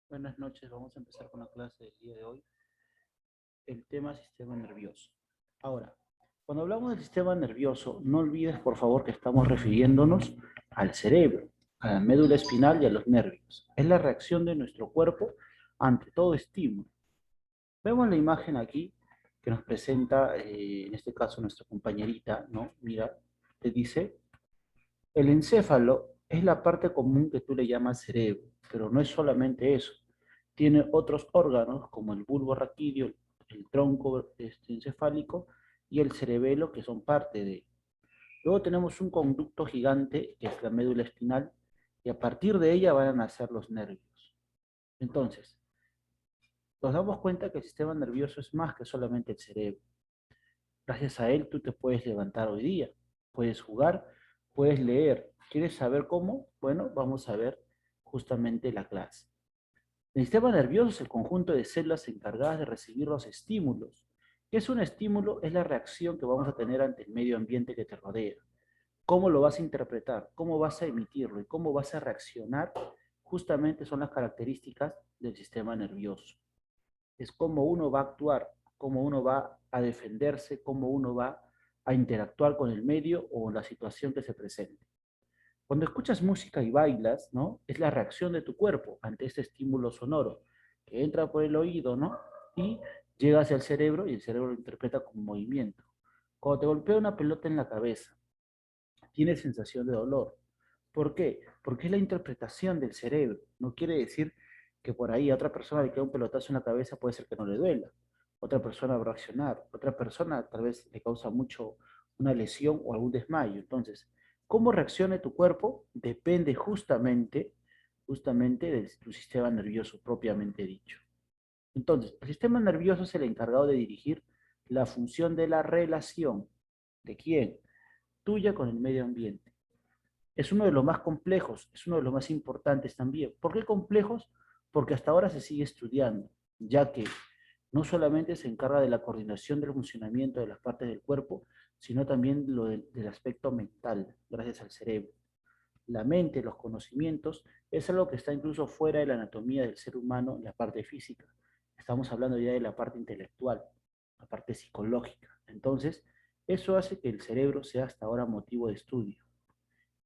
Buenas noches, vamos a empezar con la clase del día de hoy. El tema sistema nervioso. Ahora, cuando hablamos del sistema nervioso, no olvides por favor que estamos refiriéndonos al cerebro, a la médula espinal y a los nervios. Es la reacción de nuestro cuerpo ante todo estímulo. Vemos la imagen aquí que nos presenta, en este caso, nuestra compañerita, ¿no? Mira, te dice, el encéfalo es la parte común que tú le llamas cerebro, pero no es solamente eso. Tiene otros órganos como el bulbo raquídeo, el tronco encefálico y el cerebelo que son parte de él. Luego tenemos un conducto gigante que es la médula espinal y a partir de ella van a nacer los nervios. Entonces, nos damos cuenta que el sistema nervioso es más que solamente el cerebro. Gracias a él tú te puedes levantar hoy día, puedes jugar, puedes leer. ¿Quieres saber cómo? Bueno, vamos a ver justamente la clase. El sistema nervioso es el conjunto de células encargadas de recibir los estímulos. ¿Qué es un estímulo? Es la reacción que vamos a tener ante el medio ambiente que te rodea. ¿Cómo lo vas a interpretar? ¿Cómo vas a emitirlo? ¿Y cómo vas a reaccionar? Justamente son las características del sistema nervioso. Es cómo uno va a actuar, cómo uno va a defenderse, cómo uno va a interactuar con el medio o la situación que se presente. Cuando escuchas música y bailas, ¿no? Es la reacción de tu cuerpo ante este estímulo sonoro que entra por el oído, ¿no? Y llega hacia el cerebro y el cerebro lo interpreta como movimiento. Cuando te golpea una pelota en la cabeza, tienes sensación de dolor. ¿Por qué? Porque es la interpretación del cerebro. No quiere decir que por ahí a otra persona le queda un pelotazo en la cabeza, puede ser que no le duela. Otra persona va a reaccionar. Otra persona tal vez le causa mucho una lesión o algún desmayo. Entonces, cómo reaccione tu cuerpo depende justamente de tu sistema nervioso propiamente dicho. Entonces, el sistema nervioso es el encargado de dirigir la función de la relación. ¿De quién? Tuya con el medio ambiente. Es uno de los más complejos, es uno de los más importantes también. ¿Por qué complejos? Porque hasta ahora se sigue estudiando, ya que no solamente se encarga de la coordinación del funcionamiento de las partes del cuerpo, sino también del aspecto mental, gracias al cerebro. La mente, los conocimientos, es algo que está incluso fuera de la anatomía del ser humano en la parte física. Estamos hablando ya de la parte intelectual, la parte psicológica. Entonces, eso hace que el cerebro sea hasta ahora motivo de estudio.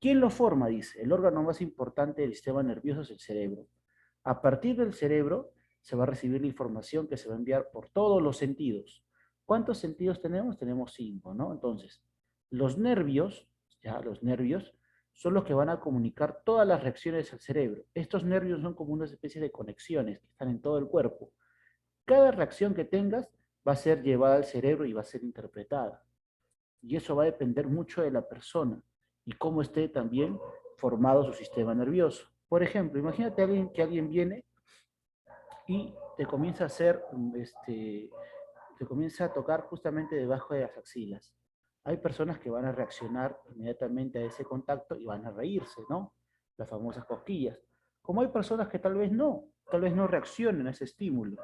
¿Quién lo forma? Dice, el órgano más importante del sistema nervioso es el cerebro. A partir del cerebro se va a recibir la información que se va a enviar por todos los sentidos. ¿Cuántos sentidos tenemos? Tenemos 5, ¿no? Entonces, los nervios, ya los nervios, son los que van a comunicar todas las reacciones al cerebro. Estos nervios son como una especie de conexiones que están en todo el cuerpo. Cada reacción que tengas va a ser llevada al cerebro y va a ser interpretada. Y eso va a depender mucho de la persona y cómo esté también formado su sistema nervioso. Por ejemplo, imagínate que alguien viene y te comienza a hacer, te comienza a tocar justamente debajo de las axilas. Hay personas que van a reaccionar inmediatamente a ese contacto y van a reírse, ¿no? Las famosas cosquillas. Como hay personas que tal vez no reaccionen a ese estímulo.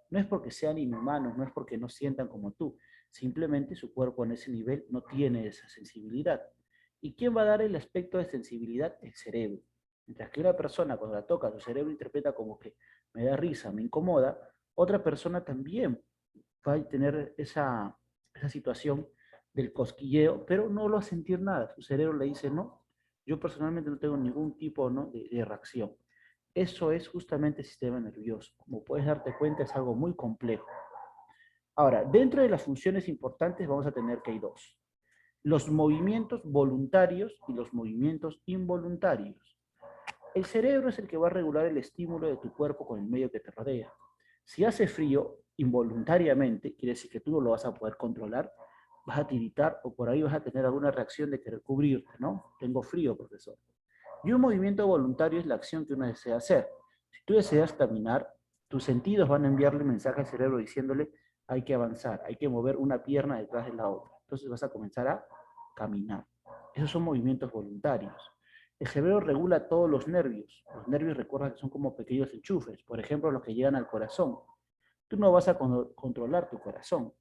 No es porque sean inhumanos, no es porque no sientan como tú, simplemente su cuerpo en ese nivel no tiene esa sensibilidad. ¿Y quién va a dar el aspecto de sensibilidad? El cerebro. Mientras que una persona cuando la toca, su cerebro interpreta como que me da risa, me incomoda, otra persona también va a tener esa situación del cosquilleo, pero no lo va a sentir nada. Su cerebro le dice, no, yo personalmente no tengo ningún tipo, ¿no? de reacción. Eso es justamente el sistema nervioso. Como puedes darte cuenta, es algo muy complejo. Ahora, dentro de las funciones importantes vamos a tener que hay dos. Los movimientos voluntarios y los movimientos involuntarios. El cerebro es el que va a regular el estímulo de tu cuerpo con el medio que te rodea. Si hace frío involuntariamente, quiere decir que tú no lo vas a poder controlar, vas a tiritar o por ahí vas a tener alguna reacción de querer cubrirte, ¿no? Tengo frío, profesor. Y un movimiento voluntario es la acción que uno desea hacer. Si tú deseas caminar, tus sentidos van a enviarle mensaje al cerebro diciéndole hay que avanzar, hay que mover una pierna detrás de la otra. Entonces vas a comenzar a caminar. Esos son movimientos voluntarios. El cerebro regula todos los nervios. Los nervios, recuerda que son como pequeños enchufes, por ejemplo, los que llegan al corazón. Tú no vas a controlar tu corazón.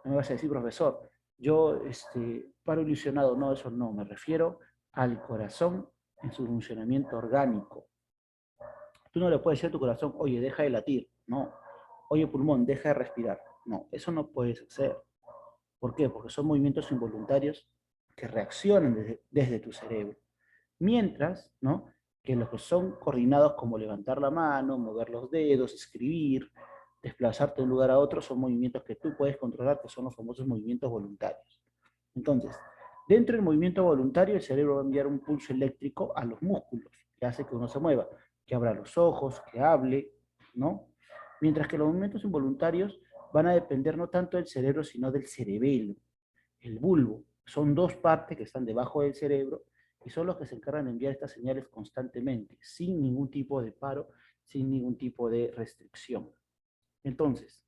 No me vas a decir, profesor, yo paro ilusionado. No, eso no. Me refiero al corazón en su funcionamiento orgánico. Tú no le puedes decir a tu corazón, oye, deja de latir. No. Oye, pulmón, deja de respirar. No, eso no puedes hacer. ¿Por qué? Porque son movimientos involuntarios que reaccionan desde tu cerebro. Mientras, ¿no? Que los que son coordinados como levantar la mano, mover los dedos, escribir, desplazarte de un lugar a otro, son movimientos que tú puedes controlar, que son los famosos movimientos voluntarios. Entonces, dentro del movimiento voluntario, el cerebro va a enviar un pulso eléctrico a los músculos, que hace que uno se mueva, que abra los ojos, que hable, ¿no? Mientras que los movimientos involuntarios van a depender no tanto del cerebro, sino del cerebelo, el bulbo. Son dos partes que están debajo del cerebro y son los que se encargan de enviar estas señales constantemente, sin ningún tipo de paro, sin ningún tipo de restricción. Entonces,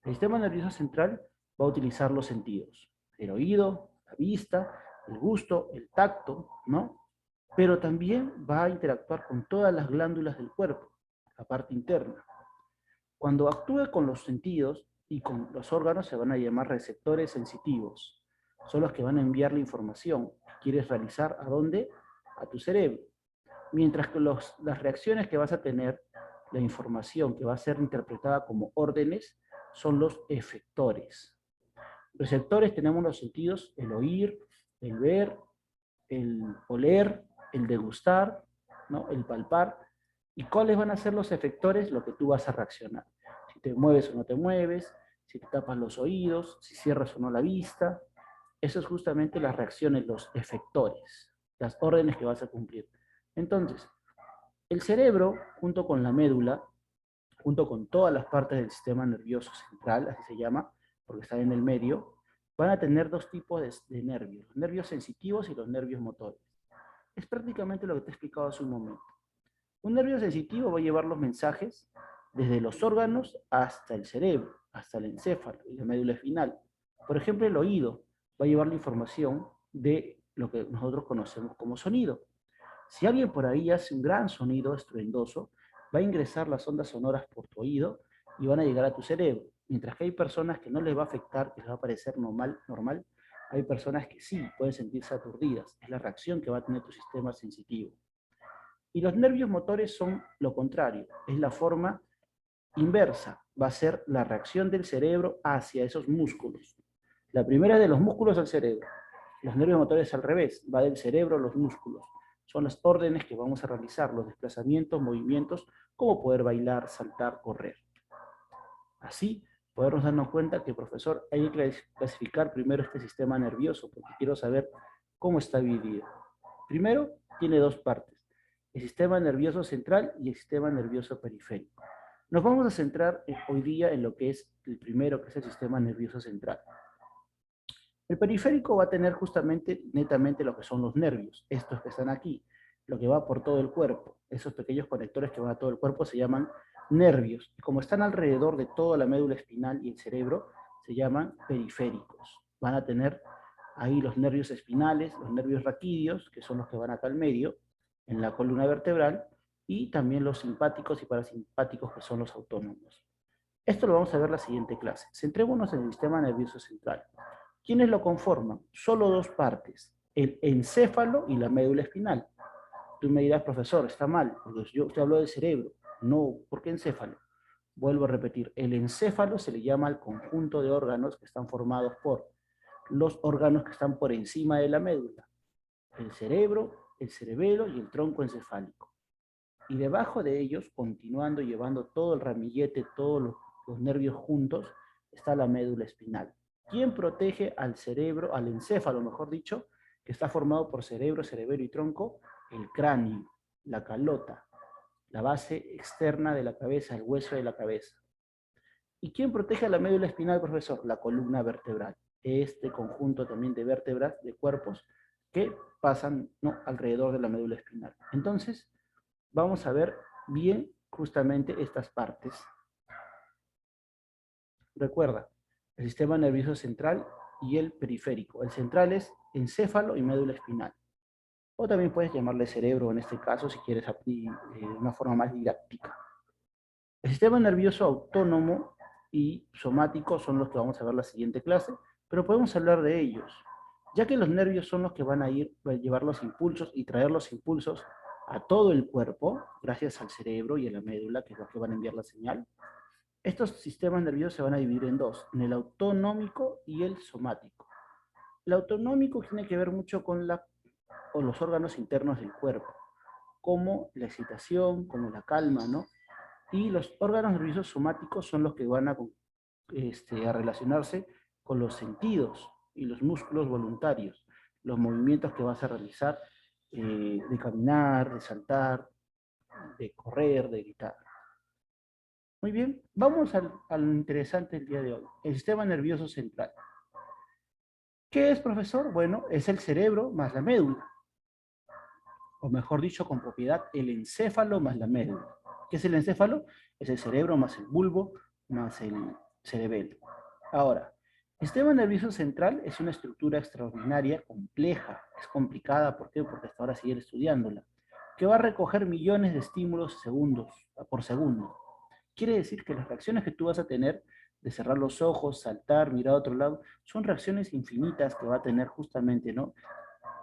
el sistema nervioso central va a utilizar los sentidos, el oído, la vista, el gusto, el tacto, ¿no? Pero también va a interactuar con todas las glándulas del cuerpo, la parte interna. Cuando actúe con los sentidos y con los órganos se van a llamar receptores sensitivos. Son los que van a enviar la información que quieres realizar, ¿a dónde? A tu cerebro. Mientras que las reacciones que vas a tener, la información que va a ser interpretada como órdenes, son los efectores. Receptores tenemos los sentidos, el oír, el ver, el oler, el degustar, ¿no? El palpar. ¿Y cuáles van a ser los efectores? Lo que tú vas a reaccionar. Si te mueves o no te mueves, si te tapas los oídos, si cierras o no la vista. Eso es justamente las reacciones, los efectores, las órdenes que vas a cumplir. Entonces, el cerebro, junto con la médula, junto con todas las partes del sistema nervioso central, así se llama, porque está en el medio, van a tener dos tipos de nervios, los nervios sensitivos y los nervios motores. Es prácticamente lo que te he explicado hace un momento. Un nervio sensitivo va a llevar los mensajes desde los órganos hasta el cerebro, hasta el encéfalo y la médula espinal. Por ejemplo, el oído va a llevar la información de lo que nosotros conocemos como sonido. Si alguien por ahí hace un gran sonido estruendoso, va a ingresar las ondas sonoras por tu oído y van a llegar a tu cerebro. Mientras que hay personas que no les va a afectar, que les va a parecer normal, hay personas que sí pueden sentirse aturdidas. Es la reacción que va a tener tu sistema sensitivo. Y los nervios motores son lo contrario, es la forma inversa, va a ser la reacción del cerebro hacia esos músculos. La primera es de los músculos al cerebro, los nervios motores al revés, va del cerebro a los músculos. Son las órdenes que vamos a realizar, los desplazamientos, movimientos, como poder bailar, saltar, correr. Así, podernos darnos cuenta que, profesor, hay que clasificar primero este sistema nervioso, porque quiero saber cómo está dividido. Primero, tiene dos partes, el sistema nervioso central y el sistema nervioso periférico. Nos vamos a centrar hoy día en lo que es el primero, que es el sistema nervioso central. El periférico va a tener justamente, netamente, lo que son los nervios, estos que están aquí, lo que va por todo el cuerpo. Esos pequeños conectores que van a todo el cuerpo se llaman nervios. Y como están alrededor de toda la médula espinal y el cerebro, se llaman periféricos. Van a tener ahí los nervios espinales, los nervios raquídeos, que son los que van acá al medio, en la columna vertebral, y también los simpáticos y parasimpáticos, que son los autónomos. Esto lo vamos a ver en la siguiente clase. Centrémonos en el sistema nervioso central. ¿Quiénes lo conforman? Solo dos partes, el encéfalo y la médula espinal. Tú me dirás, profesor, está mal, porque yo te hablo del cerebro. No, ¿por qué encéfalo? Vuelvo a repetir, el encéfalo se le llama al conjunto de órganos que están formados por los órganos que están por encima de la médula, el cerebro, el cerebelo y el tronco encefálico. Y debajo de ellos, continuando llevando todo el ramillete, todos los nervios juntos, está la médula espinal. ¿Quién protege al cerebro, al encéfalo, mejor dicho, que está formado por cerebro, cerebelo y tronco? El cráneo, la calota, la base externa de la cabeza, el hueso de la cabeza. ¿Y quién protege a la médula espinal, profesor? La columna vertebral. Este conjunto también de vértebras, de cuerpos, que pasan, ¿no?, alrededor de la médula espinal. Entonces, vamos a ver bien justamente estas partes. Recuerda, el sistema nervioso central y el periférico. El central es encéfalo y médula espinal. O también puedes llamarle cerebro en este caso si quieres de una forma más didáctica. El sistema nervioso autónomo y somático son los que vamos a ver en la siguiente clase, pero podemos hablar de ellos, ya que los nervios son los que van a llevar los impulsos y traer los impulsos a todo el cuerpo, gracias al cerebro y a la médula, que es lo que van a enviar la señal. Estos sistemas nerviosos se van a dividir en dos, en el autonómico y el somático. El autonómico tiene que ver mucho con los órganos internos del cuerpo, como la excitación, como la calma, ¿no? Y los órganos nerviosos somáticos son los que van a relacionarse con los sentidos y los músculos voluntarios, los movimientos que vas a realizar de caminar, de saltar, de correr, de gritar. Muy bien, vamos al interesante del día de hoy, el sistema nervioso central. ¿Qué es, profesor? Bueno, es el cerebro más la médula, o mejor dicho, con propiedad, el encéfalo más la médula. ¿Qué es el encéfalo? Es el cerebro más el bulbo más el cerebelo. Ahora, el sistema nervioso central es una estructura extraordinaria, compleja, es complicada, ¿por qué? Porque hasta ahora siguen estudiándola, que va a recoger millones de estímulos por segundo. Quiere decir que las reacciones que tú vas a tener de cerrar los ojos, saltar, mirar a otro lado, son reacciones infinitas que va a tener justamente, ¿no?,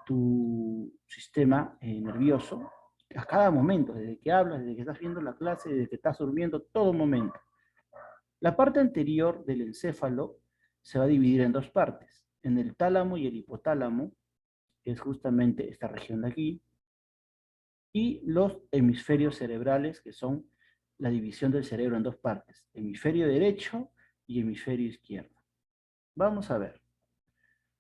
tu sistema nervioso a cada momento, desde que hablas, desde que estás viendo la clase, desde que estás durmiendo, todo momento. La parte anterior del encéfalo se va a dividir en dos partes, en el tálamo y el hipotálamo, que es justamente esta región de aquí, y los hemisferios cerebrales, que son la división del cerebro en dos partes, hemisferio derecho y hemisferio izquierdo. Vamos a ver.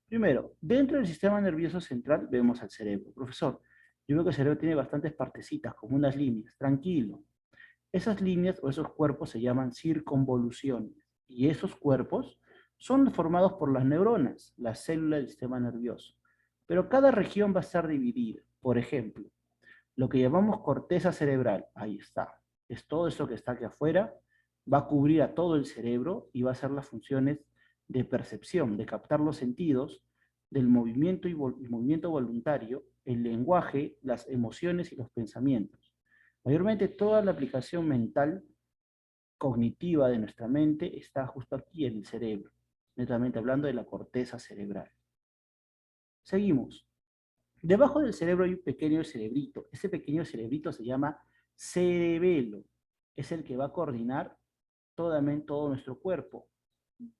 Primero, dentro del sistema nervioso central vemos al cerebro. Profesor, yo veo que el cerebro tiene bastantes partecitas, como unas líneas. Tranquilo. Esas líneas o esos cuerpos se llaman circunvoluciones. Y esos cuerpos son formados por las neuronas, las células del sistema nervioso. Pero cada región va a estar dividida. Por ejemplo, lo que llamamos corteza cerebral, ahí está. Es todo eso que está aquí afuera, va a cubrir a todo el cerebro y va a hacer las funciones de percepción, de captar los sentidos, del movimiento y movimiento voluntario, el lenguaje, las emociones y los pensamientos. Mayormente toda la aplicación mental cognitiva de nuestra mente está justo aquí en el cerebro, netamente hablando de la corteza cerebral. Seguimos. Debajo del cerebro hay un pequeño cerebrito. Ese pequeño cerebrito se llama cerebelo. Es el que va a coordinar todo nuestro cuerpo.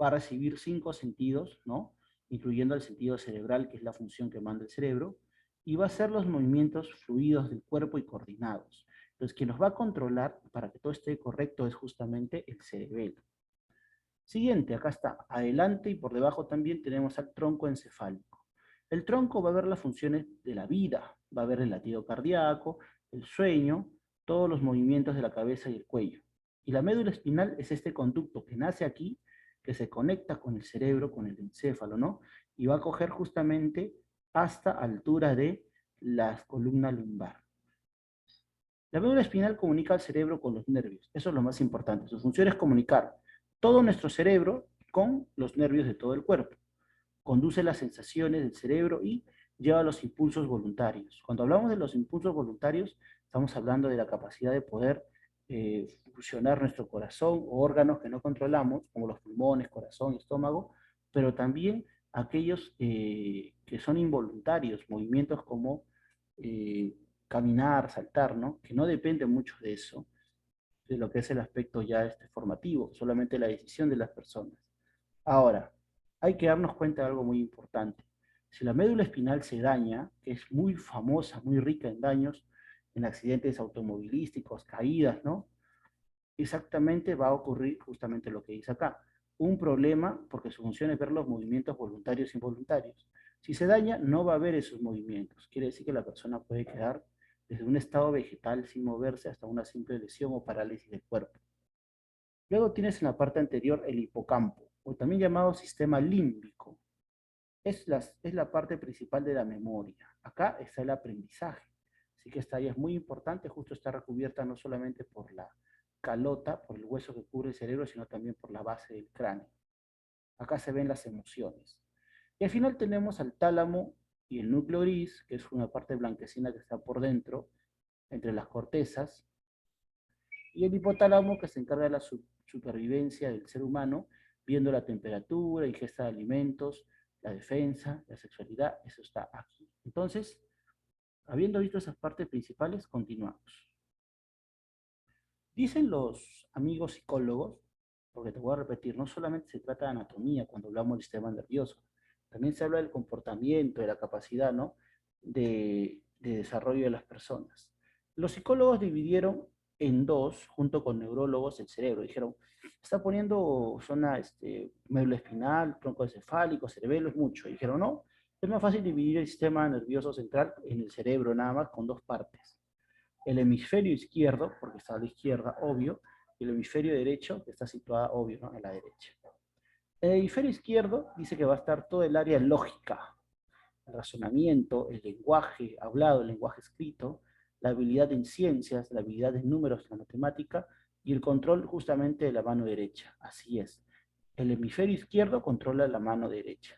Va a recibir 5 sentidos, ¿no?, incluyendo el sentido cerebral, que es la función que manda el cerebro, y va a hacer los movimientos fluidos del cuerpo y coordinados. Entonces, quien nos va a controlar para que todo esté correcto es justamente el cerebelo. Siguiente, acá está. Adelante y por debajo también tenemos al tronco encefálico. El tronco va a ver las funciones de la vida, va a ver el latido cardíaco, el sueño, todos los movimientos de la cabeza y el cuello. Y la médula espinal es este conducto que nace aquí, que se conecta con el cerebro, con el encéfalo, ¿no? Y va a coger justamente hasta altura de la columna lumbar. La médula espinal comunica al cerebro con los nervios. Eso es lo más importante. Su función es comunicar todo nuestro cerebro con los nervios de todo el cuerpo. Conduce las sensaciones del cerebro y lleva los impulsos voluntarios. Cuando hablamos de los impulsos voluntarios, estamos hablando de la capacidad de poder funcionar nuestro corazón o órganos que no controlamos, como los pulmones, corazón, estómago, pero también aquellos que son involuntarios, movimientos como caminar, saltar, ¿no?, que no dependen mucho de eso, de lo que es el aspecto ya formativo, solamente la decisión de las personas. Ahora, hay que darnos cuenta de algo muy importante. Si la médula espinal se daña, que es muy famosa, muy rica en daños, en accidentes automovilísticos, caídas, ¿no?, exactamente va a ocurrir justamente lo que dice acá. Un problema porque su función es ver los movimientos voluntarios e involuntarios. Si se daña, no va a haber esos movimientos. Quiere decir que la persona puede quedar desde un estado vegetal sin moverse hasta una simple lesión o parálisis del cuerpo. Luego tienes en la parte anterior el hipocampo, o también llamado sistema límbico. Es la parte principal de la memoria. Acá está el aprendizaje. Así que esta área es muy importante, justo está recubierta no solamente por la calota, por el hueso que cubre el cerebro, sino también por la base del cráneo. Acá se ven las emociones. Y al final tenemos al tálamo y el núcleo gris, que es una parte blanquecina que está por dentro, entre las cortezas, y el hipotálamo, que se encarga de la supervivencia del ser humano, viendo la temperatura, ingesta de alimentos, la defensa, la sexualidad, eso está aquí. Entonces, Habiendo visto esas partes principales, continuamos. Dicen los amigos psicólogos, porque te voy a repetir, no solamente se trata de anatomía cuando hablamos del sistema nervioso, también se habla del comportamiento, de la capacidad, ¿no? de desarrollo de las personas. Los psicólogos dividieron en dos, junto con neurólogos, el cerebro. Dijeron, está poniendo zona médula espinal, tronco encefálico, cerebelo, es mucho. Y dijeron, no, es más fácil dividir el sistema nervioso central en el cerebro nada más con dos partes. El hemisferio izquierdo, porque está a la izquierda, obvio, y el hemisferio derecho, que está situado, obvio, ¿no? a la derecha. En el hemisferio izquierdo dice que va a estar todo el área lógica, el razonamiento, el lenguaje hablado, el lenguaje escrito, la habilidad en ciencias, la habilidad en números, la matemática, y el control justamente de la mano derecha. Así es. El hemisferio izquierdo controla la mano derecha.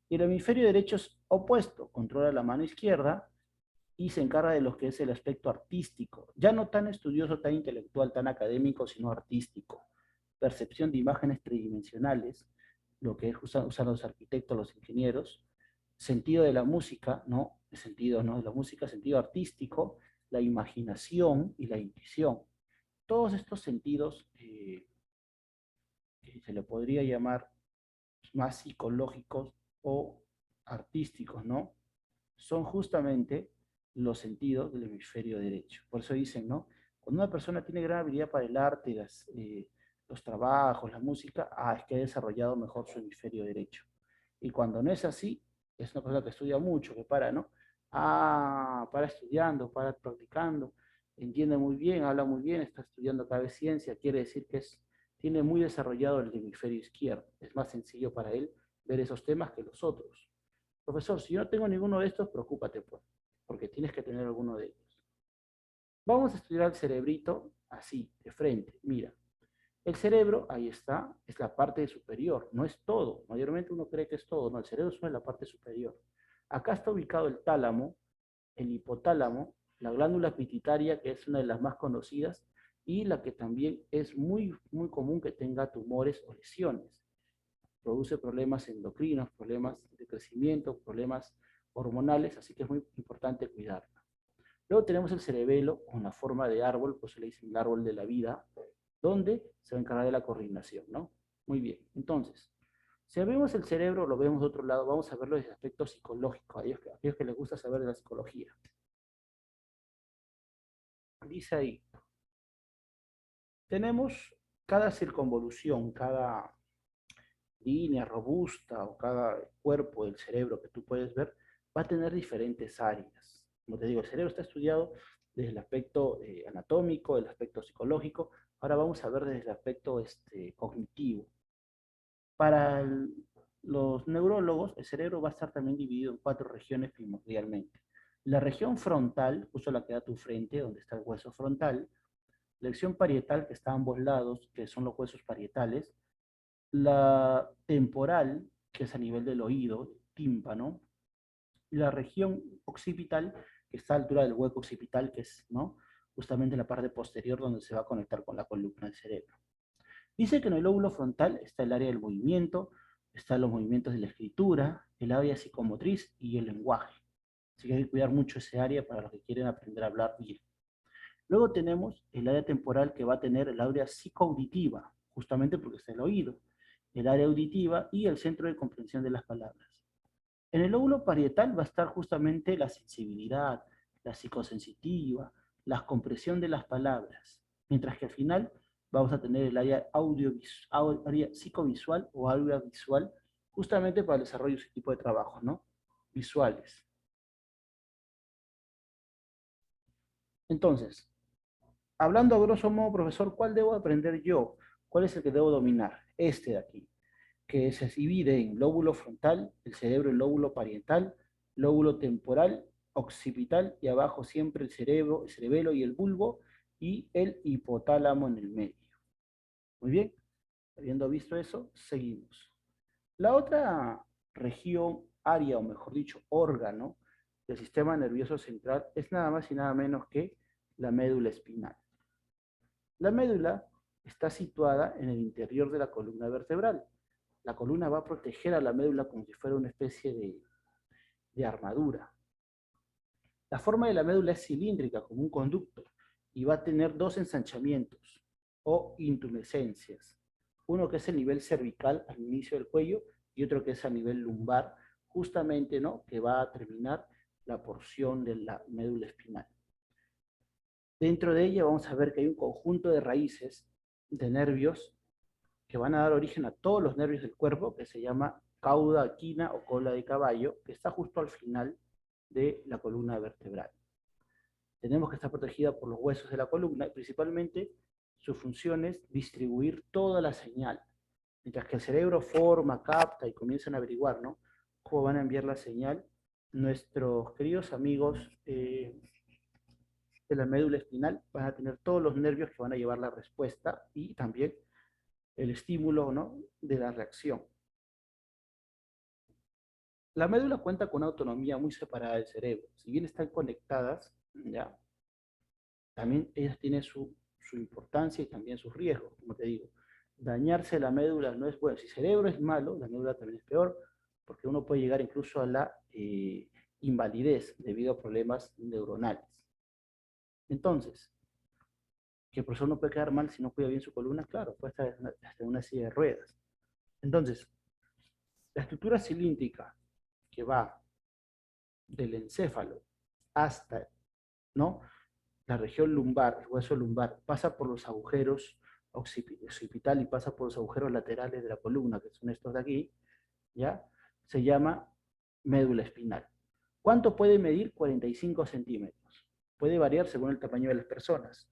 Y el hemisferio derecho es opuesto, controla la mano izquierda y se encarga de lo que es el aspecto artístico, ya no tan estudioso, tan intelectual, tan académico, sino artístico. Percepción de imágenes tridimensionales, lo que usan los arquitectos, los ingenieros, sentido de la música, ¿no? El sentido, ¿no? de la música, sentido artístico, la imaginación y la intuición. Todos estos sentidos se le podría llamar más psicológicos o artísticos, ¿no? Son justamente los sentidos del hemisferio derecho. Por eso dicen, ¿no? Cuando una persona tiene gran habilidad para el arte, los trabajos, la música, es que ha desarrollado mejor su hemisferio derecho. Y cuando no es así, es una persona que estudia mucho, que para, ¿no? Para estudiando, para practicando, entiende muy bien, habla muy bien, está estudiando cada vez ciencia, quiere decir que tiene muy desarrollado el hemisferio izquierdo. Es más sencillo para él ver esos temas que los otros. Profesor, si yo no tengo ninguno de estos, preocúpate, pues, porque tienes que tener alguno de ellos. Vamos a estudiar el cerebrito así, de frente. Mira, el cerebro, ahí está, es la parte superior, no es todo. Mayormente uno cree que es todo, no, el cerebro solo es la parte superior. Acá está ubicado el tálamo, el hipotálamo, la glándula pituitaria, que es una de las más conocidas, y la que también es muy, muy común que tenga tumores o lesiones. Produce problemas endocrinos, problemas de crecimiento, problemas hormonales, así que es muy importante cuidarla. Luego tenemos el cerebelo con la forma de árbol, pues se le dice el árbol de la vida, donde se va a encargar de la coordinación, ¿no? Muy bien, entonces, si vemos el cerebro, lo vemos de otro lado, vamos a verlo desde el aspecto psicológico, a aquellos que les gusta saber de la psicología. Dice ahí, tenemos cada circunvolución, cada línea robusta o cada cuerpo del cerebro que tú puedes ver, va a tener diferentes áreas. Como te digo, el cerebro está estudiado desde el aspecto anatómico, el aspecto psicológico. Ahora vamos a ver desde el aspecto cognitivo. Para los neurólogos, el cerebro va a estar también dividido en 4 regiones primordialmente. La región frontal, justo la que da tu frente, donde está el hueso frontal. La región parietal, que está a ambos lados, que son los huesos parietales. La temporal, que es a nivel del oído, tímpano. Y la región occipital, que está a la altura del hueco occipital, que es, ¿no? justamente la parte posterior donde se va a conectar con la columna del cerebro. Dice que en el lóbulo frontal está el área del movimiento, están los movimientos de la escritura, el área psicomotriz y el lenguaje. Así que hay que cuidar mucho ese área para los que quieren aprender a hablar bien. Luego tenemos el área temporal que va a tener el área psicoauditiva, justamente porque está el oído, el área auditiva y el centro de comprensión de las palabras. En el lóbulo parietal va a estar justamente la sensibilidad, la psicosensitiva, la comprensión de las palabras, mientras que al final vamos a tener el área, área psicovisual o área visual, justamente para el desarrollo de ese tipo de trabajos, ¿no? Visuales. Entonces, hablando a grosso modo, profesor, ¿cuál debo aprender yo? ¿Cuál es el que debo dominar? Este de aquí, que se divide en lóbulo frontal, el cerebro, el lóbulo parietal, lóbulo temporal, occipital y abajo siempre el cerebro, el cerebelo y el bulbo y el hipotálamo en el medio. Muy bien, habiendo visto eso, seguimos. La otra región, área o mejor dicho, órgano del sistema nervioso central es nada más y nada menos que la médula espinal. La médula está situada en el interior de la columna vertebral. La columna va a proteger a la médula como si fuera una especie de armadura. La forma de la médula es cilíndrica, como un conducto, y va a tener dos ensanchamientos o intumescencias. Uno que es el nivel cervical al inicio del cuello y otro que es a nivel lumbar, justamente, ¿no?, que va a terminar la porción de la médula espinal. Dentro de ella vamos a ver que hay un conjunto de raíces de nervios que van a dar origen a todos los nervios del cuerpo, que se llama cauda equina o cola de caballo, que está justo al final de la columna vertebral. Tenemos que estar protegida por los huesos de la columna, y principalmente su función es distribuir toda la señal. Mientras que el cerebro forma, capta y comienzan a averiguar, ¿no?, cómo van a enviar la señal, nuestros queridos amigos de la médula espinal van a tener todos los nervios que van a llevar la respuesta y también el estímulo, ¿no?, de la reacción. La médula cuenta con una autonomía muy separada del cerebro. Si bien están conectadas, ¿ya?, también ellas tienen su importancia y también sus riesgos, como te digo. Dañarse la médula no es bueno. Si el cerebro es malo, la médula también es peor, porque uno puede llegar incluso a la invalidez debido a problemas neuronales. Entonces, que el profesor no puede quedar mal si no cuida bien su columna, claro, puede estar hasta en una silla de ruedas. Entonces, la estructura cilíndrica que va del encéfalo hasta, ¿no?, la región lumbar, el hueso lumbar, pasa por los agujeros occipital y pasa por los agujeros laterales de la columna, que son estos de aquí, ¿ya?, se llama médula espinal. ¿Cuánto puede medir? 45 centímetros. Puede variar según el tamaño de las personas.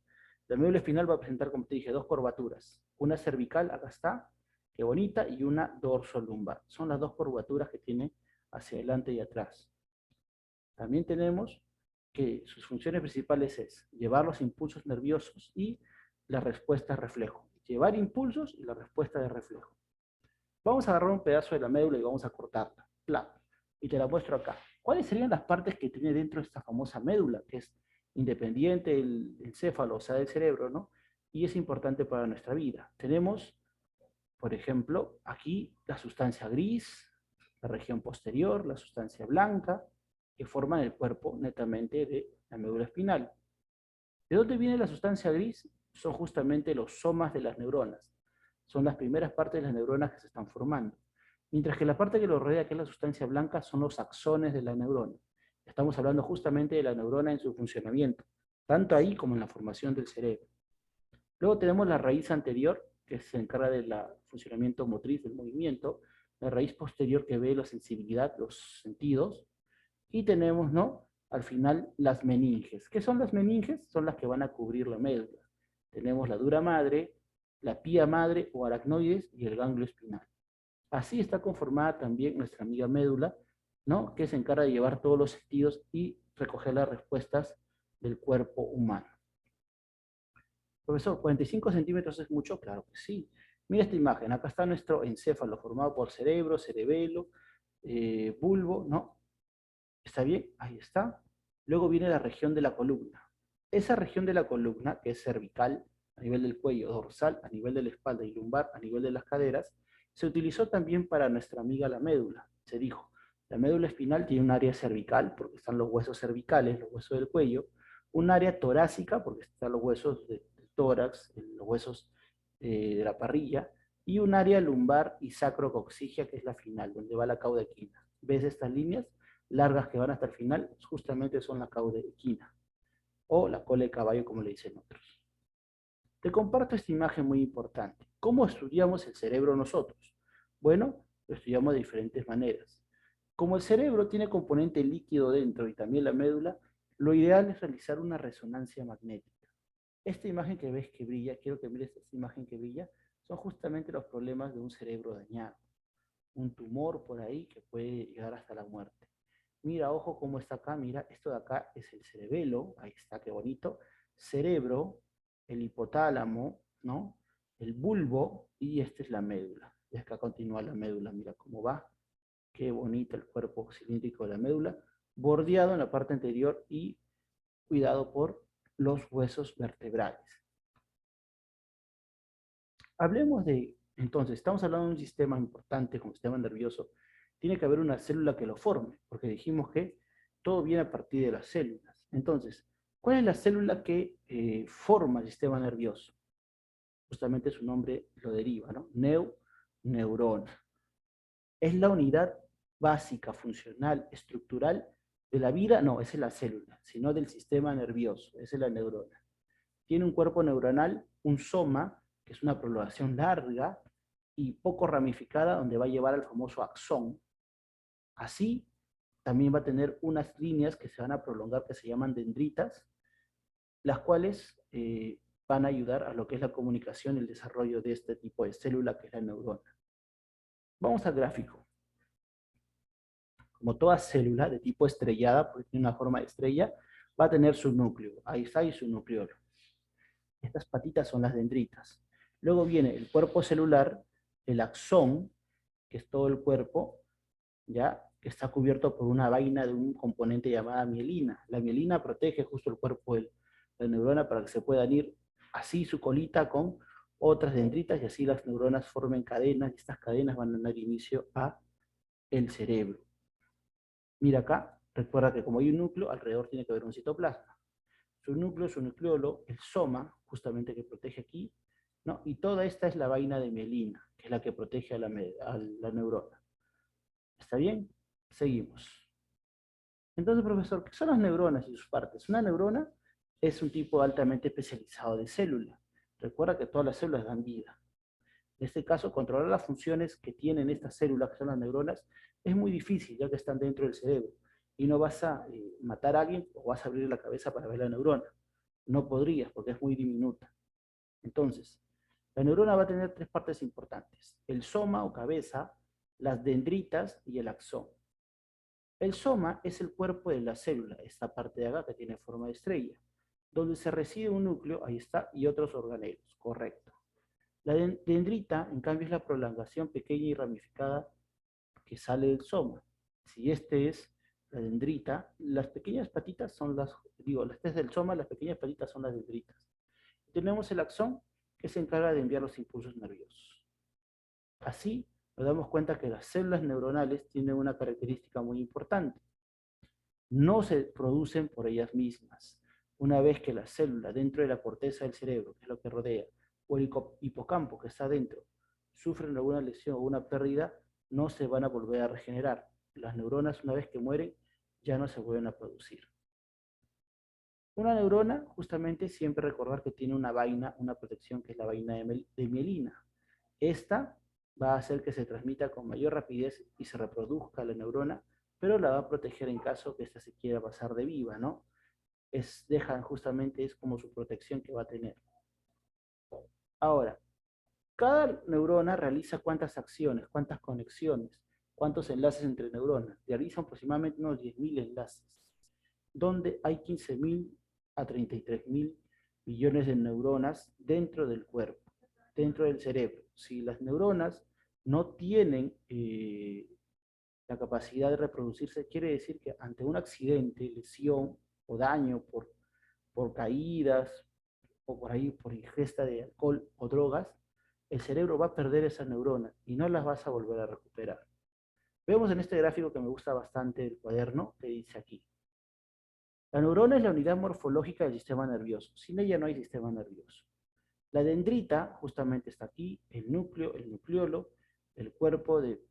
La médula espinal va a presentar, como te dije, dos curvaturas. Una cervical, acá está, qué bonita, y una dorsolumbar. Son las dos curvaturas que tiene hacia adelante y atrás. También tenemos que sus funciones principales es llevar los impulsos nerviosos y la respuesta de reflejo. Llevar impulsos y la respuesta de reflejo. Vamos a agarrar un pedazo de la médula y vamos a cortarla. ¡Plá! Y te la muestro acá. ¿Cuáles serían las partes que tiene dentro esta famosa médula, que es independiente del encéfalo, o sea, del cerebro, ¿no?, y es importante para nuestra vida? Tenemos, por ejemplo, aquí la sustancia gris, la región posterior, la sustancia blanca, que forman el cuerpo netamente de la médula espinal. ¿De dónde viene la sustancia gris? Son justamente los somas de las neuronas. Son las primeras partes de las neuronas que se están formando. Mientras que la parte que lo rodea, que es la sustancia blanca, son los axones de la neurona. Estamos hablando justamente de la neurona en su funcionamiento, tanto ahí como en la formación del cerebro. Luego tenemos la raíz anterior, que se encarga del funcionamiento motriz del movimiento, la raíz posterior que ve la sensibilidad, los sentidos, y tenemos, ¿no?, al final las meninges. ¿Qué son las meninges? Son las que van a cubrir la médula. Tenemos la dura madre, la pía madre o aracnoides y el ganglio espinal. Así está conformada también nuestra amiga médula, ¿no?, que se encarga de llevar todos los sentidos y recoger las respuestas del cuerpo humano. Profesor, ¿45 centímetros es mucho? Claro que sí. Mira esta imagen, acá está nuestro encéfalo formado por cerebro, cerebelo, bulbo, ¿no? ¿Está bien? Ahí está. Luego viene la región de la columna. Esa región de la columna, que es cervical, a nivel del cuello, dorsal, a nivel de la espalda y lumbar, a nivel de las caderas, se utilizó también para nuestra amiga la médula. Se dijo, la médula espinal tiene un área cervical, porque están los huesos cervicales, los huesos del cuello, un área torácica, porque están los huesos del tórax, los huesos de la parrilla, y un área lumbar y sacrocoxigia, que es la final, donde va la cauda equina. ¿Ves estas líneas largas que van hasta el final? Justamente son la cauda equina, o la cola de caballo, como le dicen otros. Te comparto esta imagen muy importante. ¿Cómo estudiamos el cerebro nosotros? Bueno, lo estudiamos de diferentes maneras. Como el cerebro tiene componente líquido dentro y también la médula, lo ideal es realizar una resonancia magnética. Esta imagen que ves que brilla, quiero que mires esta imagen que brilla, son justamente los problemas de un cerebro dañado. Un tumor por ahí que puede llegar hasta la muerte. Mira, ojo cómo está acá, mira, esto de acá es el cerebelo, ahí está, qué bonito. Cerebro, el hipotálamo, ¿no?, el bulbo, y esta es la médula. Y acá continúa la médula, mira cómo va. Qué bonito el cuerpo cilíndrico de la médula, bordeado en la parte anterior y cuidado por los huesos vertebrales. Hablemos de, entonces, estamos hablando de un sistema importante como el sistema nervioso. Tiene que haber una célula que lo forme, porque dijimos que todo viene a partir de las células. Entonces, ¿cuál es la célula que forma el sistema nervioso? Justamente su nombre lo deriva, ¿no? Neurona. Es la unidad básica, funcional, estructural de la vida, no, esa es la célula, sino del sistema nervioso, esa es la neurona. Tiene un cuerpo neuronal, un soma, que es una prolongación larga y poco ramificada, donde va a llevar al famoso axón. Así, también va a tener unas líneas que se van a prolongar, que se llaman dendritas, las cuales van a ayudar a lo que es la comunicación y el desarrollo de este tipo de célula, que es la neurona. Vamos al gráfico. Como toda célula de tipo estrellada, porque tiene una forma de estrella, va a tener su núcleo. Ahí está, y su nucleolo. Estas patitas son las dendritas. Luego viene el cuerpo celular, el axón, que es todo el cuerpo, ¿ya? Que está cubierto por una vaina de un componente llamada mielina. La mielina protege justo el cuerpo de la neurona para que se puedan ir así su colita con otras dendritas y así las neuronas formen cadenas y estas cadenas van a dar inicio a el cerebro. Mira acá, recuerda que como hay un núcleo, alrededor tiene que haber un citoplasma. Su núcleo, su nucleolo, el soma, justamente que protege aquí, ¿no? Y toda esta es la vaina de mielina, que es la que protege a la neurona. ¿Está bien? Seguimos. Entonces, profesor, ¿qué son las neuronas y sus partes? Una neurona es un tipo altamente especializado de célula. Recuerda que todas las células dan vida. En este caso, controlar las funciones que tienen estas células, que son las neuronas, es muy difícil, ya que están dentro del cerebro. Y no vas a matar a alguien o vas a abrir la cabeza para ver la neurona. No podrías, porque es muy diminuta. Entonces, la neurona va a tener tres partes importantes: el soma o cabeza, las dendritas y el axón. El soma es el cuerpo de la célula, esta parte de acá que tiene forma de estrella, donde se reside un núcleo, ahí está, y otros organelos, correcto. La dendrita, en cambio, es la prolongación pequeña y ramificada que sale del soma. Si este es la dendrita, las pequeñas patitas son este es del soma, las pequeñas patitas son las dendritas. Tenemos el axón, que se encarga de enviar los impulsos nerviosos. Así, nos damos cuenta que las células neuronales tienen una característica muy importante. No se producen por ellas mismas. Una vez que la célula dentro de la corteza del cerebro, que es lo que rodea, o el hipocampo que está dentro, sufren alguna lesión o una pérdida, no se van a volver a regenerar. Las neuronas, una vez que mueren, ya no se vuelven a producir. Una neurona, justamente, siempre recordar que tiene una vaina, una protección, que es la vaina de mielina. Esta va a hacer que se transmita con mayor rapidez y se reproduzca la neurona, pero la va a proteger en caso que ésta se quiera pasar de viva, ¿no? Justamente es como su protección que va a tener. Ahora, cada neurona realiza cuántas acciones, cuántas conexiones, cuántos enlaces entre neuronas. Realiza aproximadamente unos 10.000 enlaces, donde hay 15.000 a 33.000 millones de neuronas dentro del cuerpo, dentro del cerebro. Si las neuronas no tienen la capacidad de reproducirse, quiere decir que ante un accidente, lesión o daño por caídas o por ingesta de alcohol o drogas, el cerebro va a perder esas neuronas y no las vas a volver a recuperar. Vemos en este gráfico que me gusta bastante el cuaderno, que dice aquí: la neurona es la unidad morfológica del sistema nervioso. Sin ella no hay sistema nervioso. La dendrita justamente está aquí, el núcleo, el nucleolo, el cuerpo de...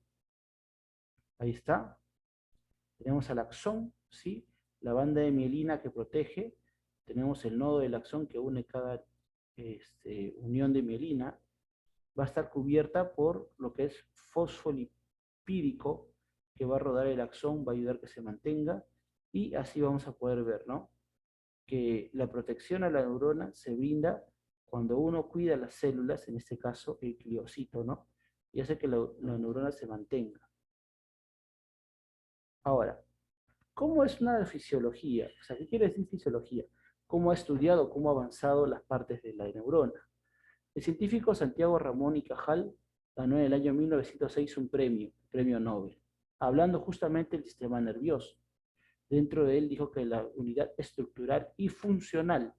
Ahí está. Tenemos al axón, ¿sí? La banda de mielina que protege. Tenemos el nodo del axón que une cada unión de mielina. Va a estar cubierta por lo que es fosfolipídico, que va a rodar el axón, va a ayudar a que se mantenga, y así vamos a poder ver, ¿no?, que la protección a la neurona se brinda cuando uno cuida las células, en este caso el gliocito, ¿no?, y hace que la neurona se mantenga. Ahora, ¿cómo es una fisiología? O sea, ¿qué quiere decir fisiología? ¿Cómo ha estudiado, cómo ha avanzado las partes de la neurona? El científico Santiago Ramón y Cajal ganó en el año 1906 un premio Nobel, hablando justamente del sistema nervioso. Dentro de él dijo que la unidad estructural y funcional,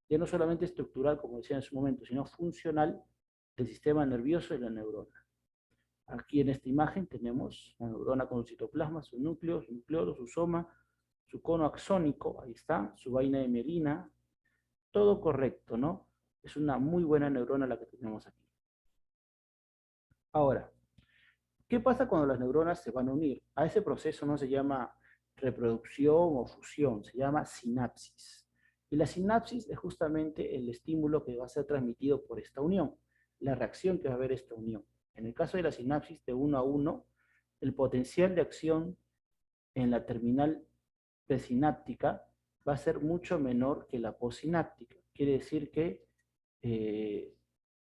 ya no solamente estructural, como decía en su momento, sino funcional del sistema nervioso y la neurona. Aquí en esta imagen tenemos la neurona con su citoplasma, su núcleo, su nucleolo, su soma, su cono axónico, ahí está, su vaina de mielina, todo correcto, ¿no? Es una muy buena neurona la que tenemos aquí. Ahora, ¿qué pasa cuando las neuronas se van a unir? A ese proceso no se llama reproducción o fusión, se llama sinapsis. Y la sinapsis es justamente el estímulo que va a ser transmitido por esta unión, la reacción que va a haber esta unión. En el caso de la sinapsis de uno a uno, el potencial de acción en la terminal presináptica va a ser mucho menor que la postsináptica. Quiere decir que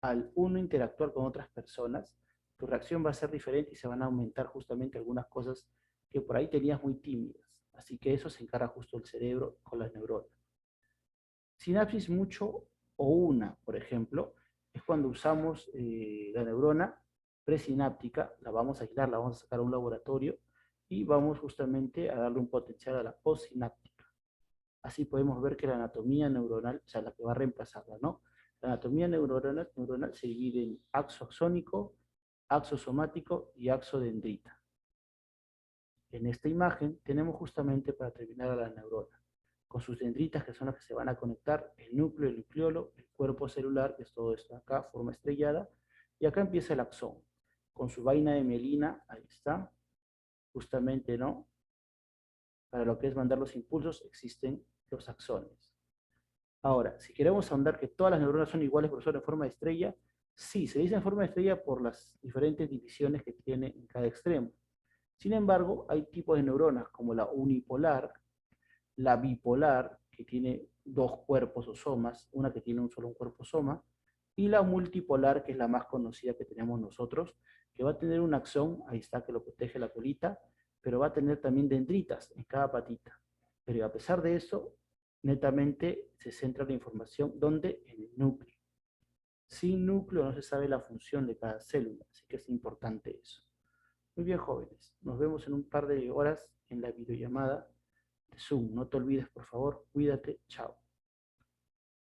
al uno interactuar con otras personas, tu reacción va a ser diferente y se van a aumentar justamente algunas cosas que por ahí tenías muy tímidas. Así que eso se encarga justo el cerebro con las neuronas. Sinapsis mucho o una, por ejemplo, es cuando usamos la neurona presináptica, la vamos a aislar, la vamos a sacar a un laboratorio y vamos justamente a darle un potencial a la postsináptica. Así podemos ver que la anatomía neuronal, o sea, la que va a reemplazarla, ¿no? La anatomía neuronal se divide en axo axónico, axo somático y axo dendrita. En esta imagen tenemos justamente para terminar a la neurona, con sus dendritas que son las que se van a conectar, el núcleo, el nucleolo, el cuerpo celular, que es todo esto acá, forma estrellada, y acá empieza el axón, con su vaina de mielina, ahí está, justamente, ¿no? Para lo que es mandar los impulsos existen los axones. Ahora, si queremos ahondar que todas las neuronas son iguales pero son en forma de estrella, sí, se dice en forma de estrella por las diferentes divisiones que tiene en cada extremo. Sin embargo, hay tipos de neuronas como la unipolar, la bipolar, que tiene dos cuerpos o somas, una que tiene un solo cuerpo soma, y la multipolar, que es la más conocida que tenemos nosotros, que va a tener un axón, ahí está, que lo protege la colita, pero va a tener también dendritas en cada patita. Pero a pesar de eso, netamente se centra la información, ¿dónde? En el núcleo. Sin núcleo no se sabe la función de cada célula, así que es importante eso. Muy bien, jóvenes, nos vemos en un par de horas en la videollamada de Zoom. No te olvides, por favor, cuídate, chao.